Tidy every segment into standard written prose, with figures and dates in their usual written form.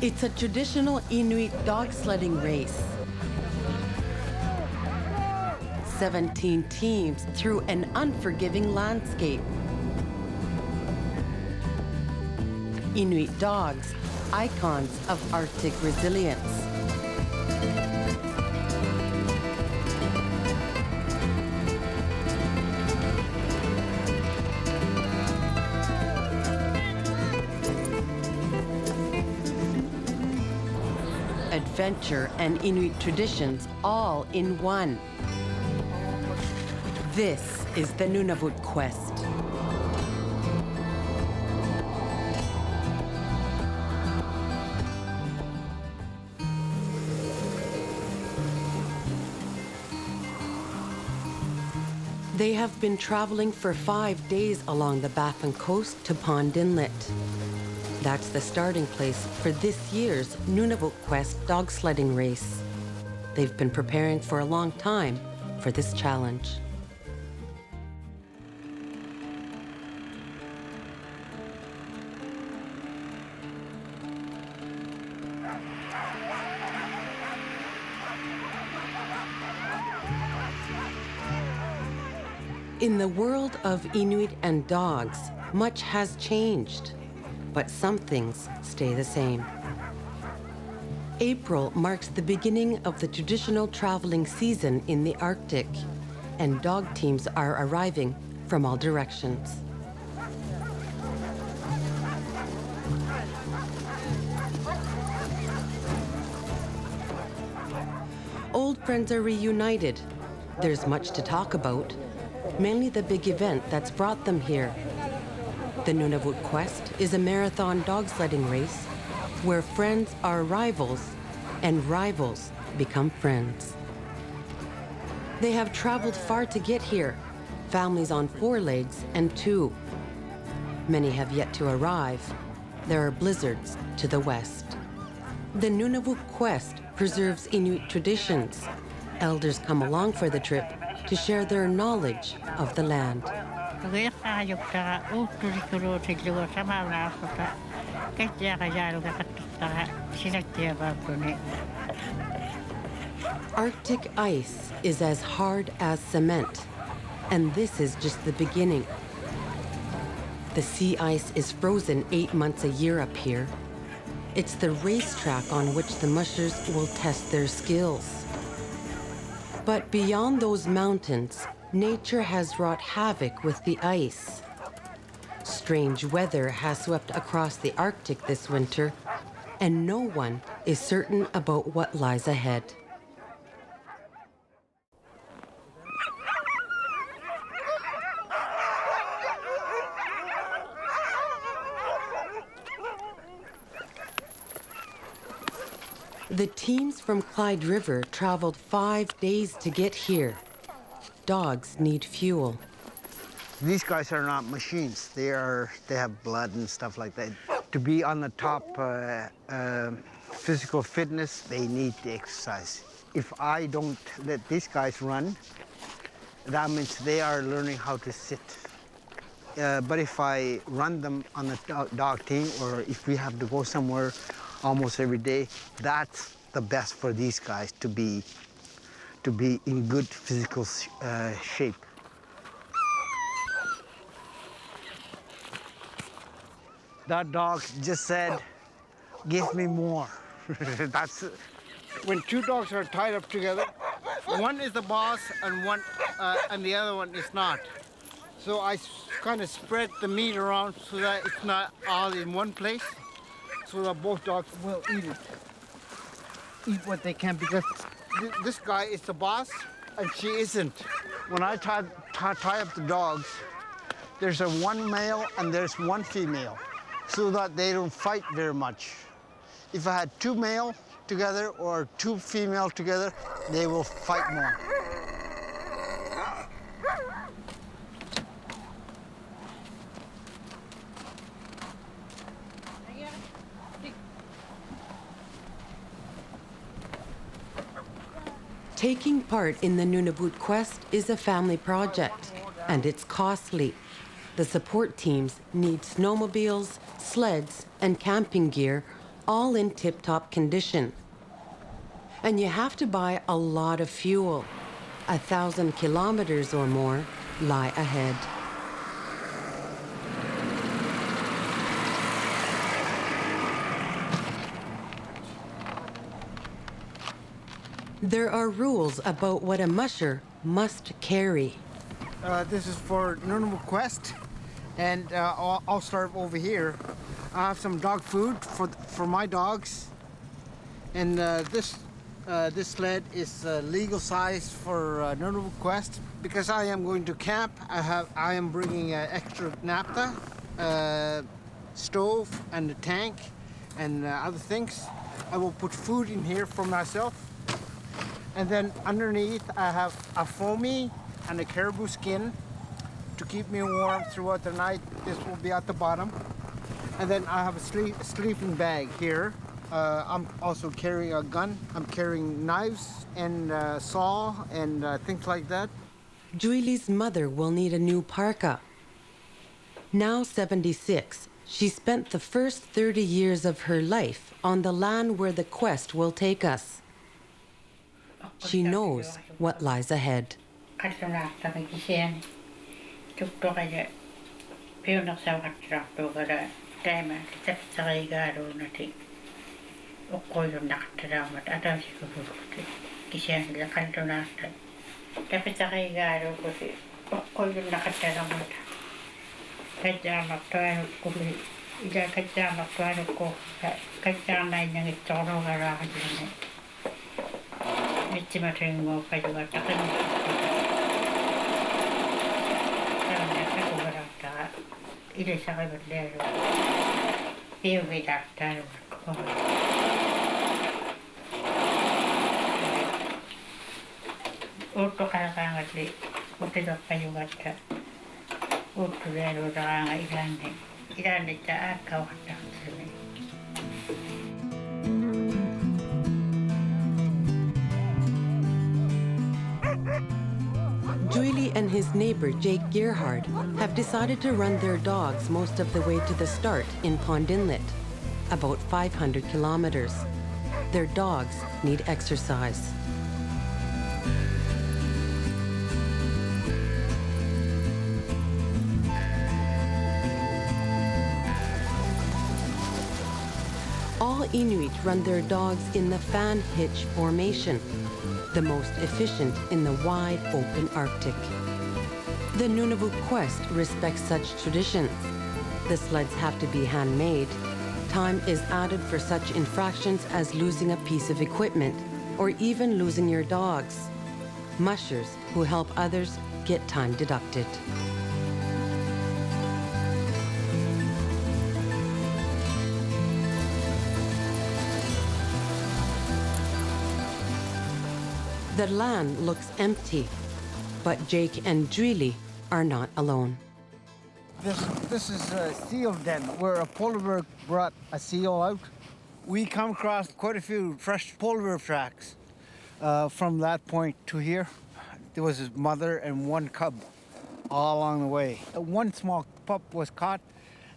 It's a traditional Inuit dog sledding race. 17 teams through an unforgiving landscape. Inuit dogs, icons of Arctic resilience. Adventure and Inuit traditions all in one. This is the Nunavut Quest. They have been traveling for 5 days along the Baffin coast to Pond Inlet. That's the starting place for this year's Nunavut Quest dog sledding race. They've been preparing for a long time for this challenge. In the world of Inuit and dogs, much has changed, but some things stay the same. April marks the beginning of the traditional traveling season in the Arctic, and dog teams are arriving from all directions. Old friends are reunited. There's much to talk about, mainly the big event that's brought them here. The Nunavut Quest is a marathon dog sledding race where friends are rivals and rivals become friends. They have traveled far to get here, families on 4 legs and 2. Many have yet to arrive. There are blizzards to the west. The Nunavut Quest preserves Inuit traditions. Elders come along for the trip to share their knowledge of the land. Arctic ice is as hard as cement, and this is just the beginning. The sea ice is frozen 8 months a year up here. It's the racetrack on which the mushers will test their skills. But beyond those mountains, nature has wrought havoc with the ice. Strange weather has swept across the Arctic this winter, and no one is certain about what lies ahead. The teams from Clyde River traveled 5 days to get here. Dogs need fuel. These guys are not machines. They have blood and stuff like that. To be on the top physical fitness, they need the exercise. If I don't let these guys run, that means they are learning how to sit. But if I run them on the dog team, or if we have to go somewhere almost every day, that's the best for these guys to be in good physical shape. That dog just said, "Give me more." That's when 2 dogs are tied up together. One is the boss, and the other one is not. So I kind of spread the meat around so that it's not all in one place, so that both dogs will eat what they can, because this guy is the boss and she isn't. When I tie up the dogs, there's one male and there's 1 female, so that they don't fight very much. If I had 2 male together or 2 female together, they will fight more. Taking part in the Nunavut Quest is a family project, and it's costly. The support teams need snowmobiles, sleds, and camping gear, all in tip-top condition. And you have to buy a lot of fuel. 1,000 kilometers or more lie ahead. There are rules about what a musher must carry. This is for Nunavut Quest, and I'll start over here. I have some dog food for my dogs, and this sled is legal size for Nunavut Quest because I am going to camp. I am bringing extra naphtha, stove, and a tank, and other things. I will put food in here for myself, and then underneath I have a foamy and a caribou skin to keep me warm throughout the night. This will be at the bottom. And then I have a sleeping bag here. I'm also carrying a gun. I'm carrying knives and saw and things like that. Joelie's mother will need a new parka. Now 76, she spent the first 30 years of her life on the land where the quest will take us. She knows what lies ahead. Joelie and his neighbor Jake Gerhard have decided to run their dogs most of the way to the start in Pond Inlet, about 500 kilometers. Their dogs need exercise. All Inuit run their dogs in the fan hitch formation, the most efficient in the wide open Arctic. The Nunavut Quest respects such traditions. The sleds have to be handmade. Time is added for such infractions as losing a piece of equipment or even losing your dogs. Mushers who help others get time deducted. The land looks empty, but Jake and Joelie are not alone. This is a seal den where a polar bear brought a seal out. We come across quite a few fresh polar bear tracks from that point to here. There was his mother and one cub all along the way. One small pup was caught,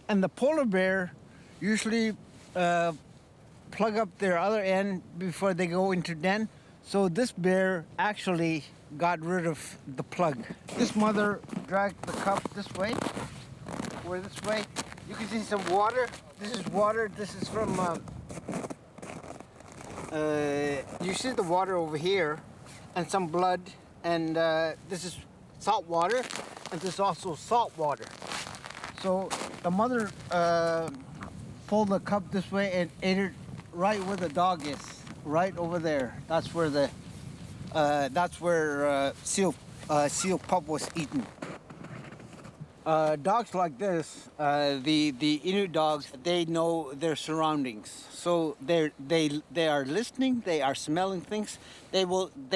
and the polar bear usually plug up their other end before they go into den. So this bear actually got rid of the plug. This mother dragged the cub this way, or this way. You can see some water. This is water. This is from, you see the water over here, and some blood, and this is salt water, and this is also salt water. So the mother pulled the cub this way and ate it right where the dog is. Right over there. That's where seal pup was eaten. Dogs like this, the Inuit dogs, they know their surroundings. So they are listening. They are smelling things. They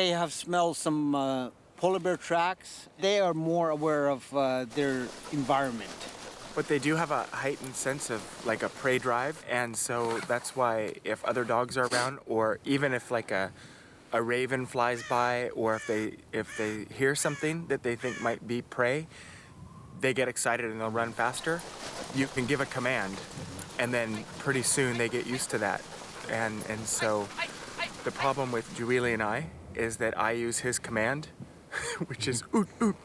have smelled some polar bear tracks. They are more aware of their environment. But they do have a heightened sense of like a prey drive, and so that's why if other dogs are around, or even if like a raven flies by, or if they hear something that they think might be prey, they get excited and they'll run faster. you can give a command, and then pretty soon they get used to that. And so the problem with Joelie and I is that I use his command, which is oot, oot,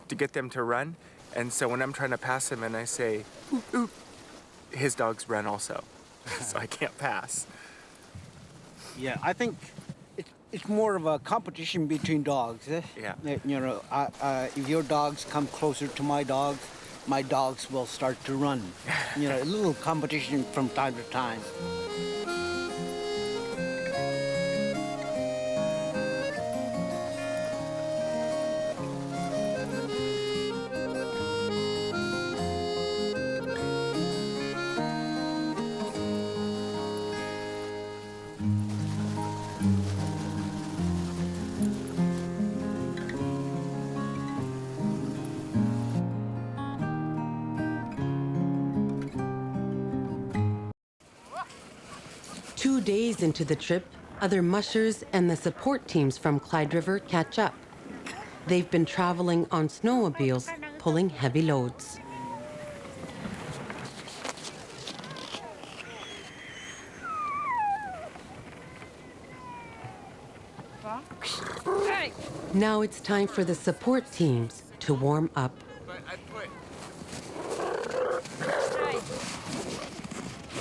to get them to run. And so when I'm trying to pass him and I say oot, oot, his dogs run also. So I can't pass. Yeah, I think it's more of a competition between dogs. Yeah. You know, if your dogs come closer to my dogs will start to run. You know, a little competition from time to time. Two days into the trip, other mushers and the support teams from Clyde River catch up. They've been traveling on snowmobiles, pulling heavy loads. Now it's time for the support teams to warm up.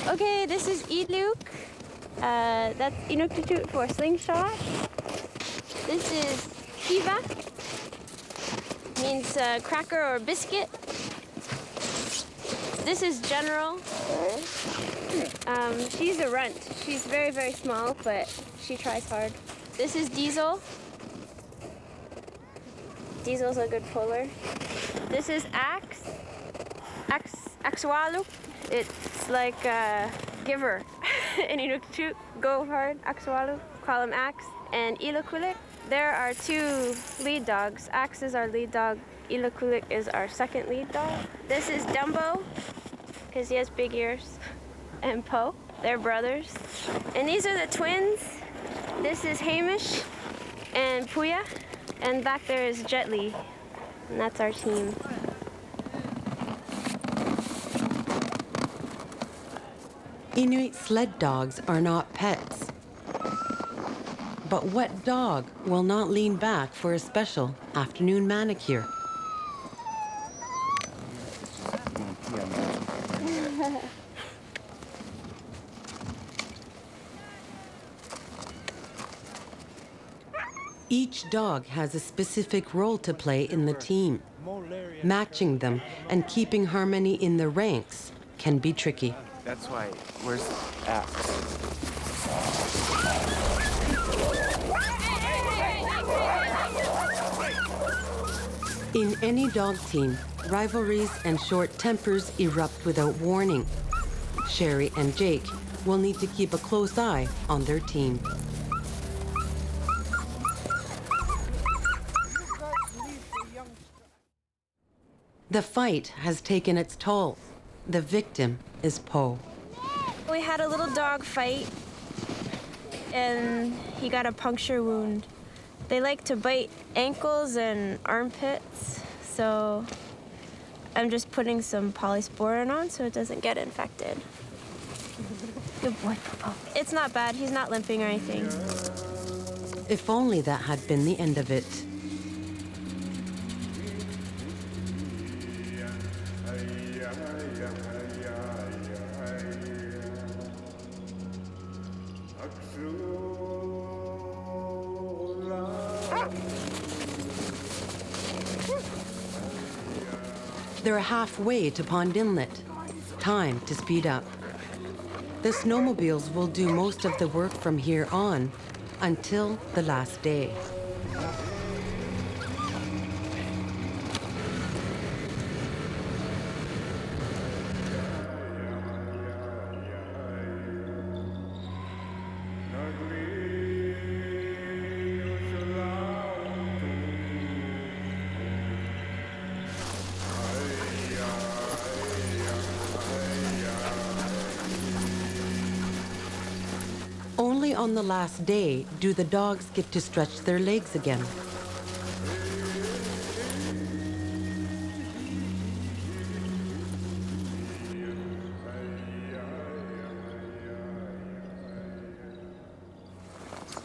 Okay, this is Luke. That's Inuktitut for slingshot. This is Kiva, means cracker or biscuit. This is General. She's a runt. She's very, very small, but she tries hard. This is Diesel. Diesel's a good puller. This is Axe. Axwalu. It's like a giver. In Inuktitut, go hard, Axwalu, call him Axe. And Inuktitut, there are two lead dogs. Axe is our lead dog, Inuktitut is our second lead dog. This is Dumbo, because he has big ears, and Poe, they're brothers. And these are the twins. This is Hamish and Puya, and back there is Joelie, and that's our team. Inuit sled dogs are not pets. But what dog will not lean back for a special afternoon manicure? Each dog has a specific role to play in the team. Matching them and keeping harmony in the ranks can be tricky. That's why, where's Axe? In any dog team, rivalries and short tempers erupt without warning. Sherry and Jake will need to keep a close eye on their team. The fight has taken its toll. The victim is Poe. We had a little dog fight, and he got a puncture wound. They like to bite ankles and armpits, so I'm just putting some polysporin on so it doesn't get infected. Good boy, Popo. It's not bad. He's not limping or anything. If only that had been the end of it. They're halfway to Pond Inlet. Time to speed up. The snowmobiles will do most of the work from here on until the last day. Only on the last day do the dogs get to stretch their legs again.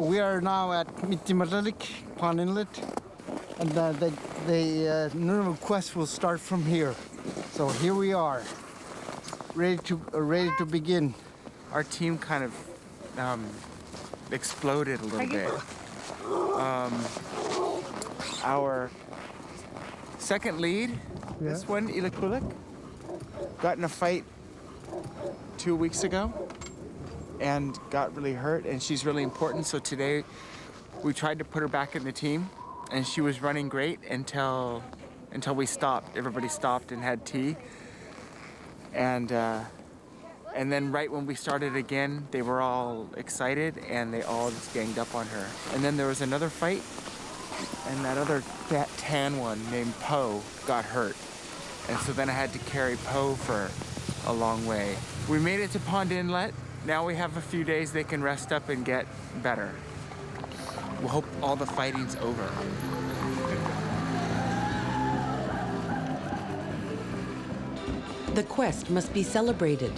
We are now at Quete Pond Inlet, and the Nunavut Quest will start from here. So here we are, ready to begin. Our team kind of exploded a little bit. Our second lead, this one, Inuktitut, got in a fight 2 weeks ago and got really hurt, and she's really important. So today we tried to put her back in the team, and she was running great until we stopped. Everybody stopped and had tea, and then right when we started again, they were all excited and they all just ganged up on her. And then there was another fight, and that other tan one named Poe got hurt, and so then I had to carry Poe for a long way. We made it to Pond Inlet. Now we have a few days they can rest up and get better. We'll hope all the fighting's over. The quest must be celebrated.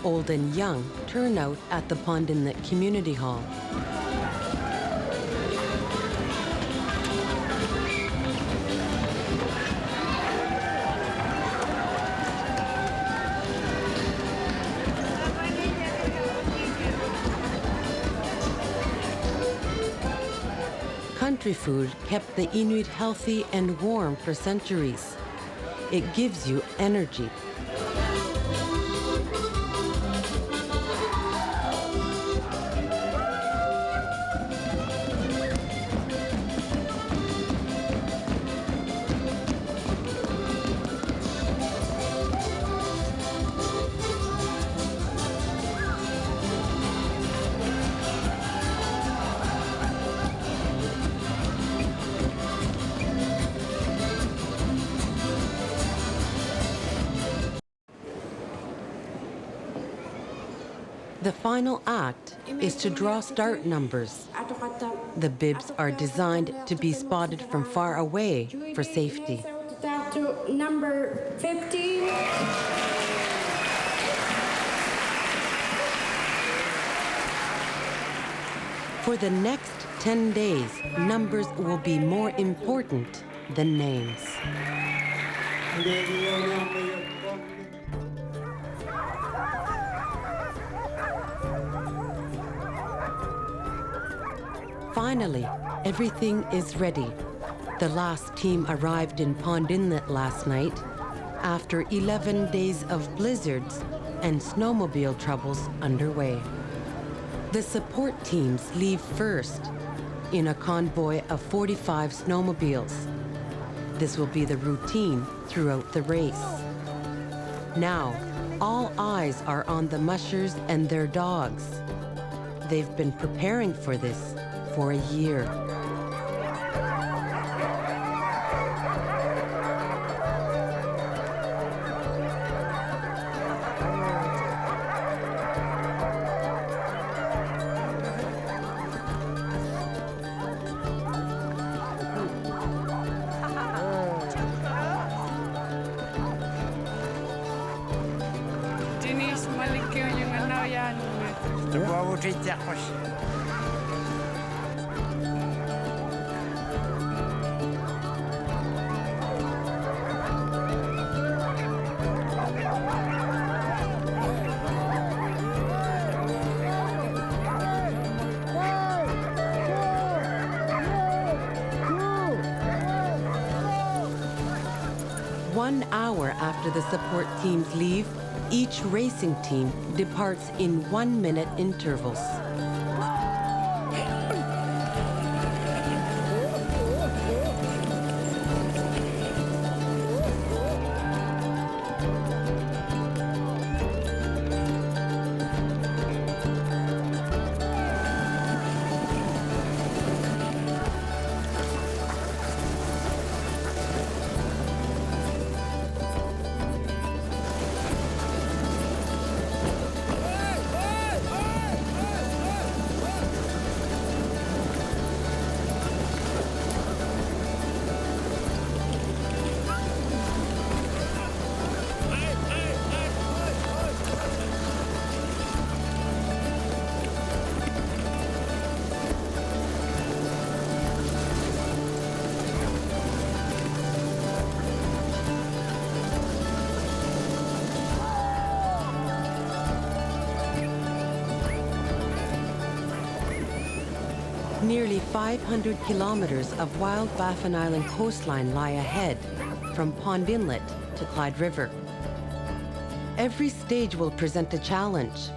Old and young turn out at the Pond Inlet Community Hall. Country food kept the Inuit healthy and warm for centuries. It gives you energy. The final act is to draw start numbers. The bibs are designed to be spotted from far away for safety. Number 15. For the next 10 days, numbers will be more important than names. Finally, everything is ready. The last team arrived in Pond Inlet last night after 11 days of blizzards and snowmobile troubles underway. The support teams leave first in a convoy of 45 snowmobiles. This will be the routine throughout the race. Now, all eyes are on the mushers and their dogs. They've been preparing for this for a year. One hour after the support teams leave, each racing team departs in 1-minute intervals. Nearly 500 kilometers of wild Baffin Island coastline lie ahead, from Pond Inlet to Clyde River. Every stage will present a challenge: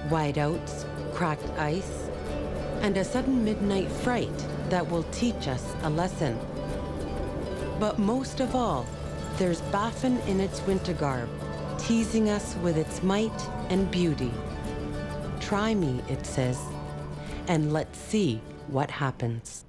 whiteouts, cracked ice, and a sudden midnight fright that will teach us a lesson. But most of all, there's Baffin in its winter garb, teasing us with its might and beauty. Try me, it says, and let's see what happens.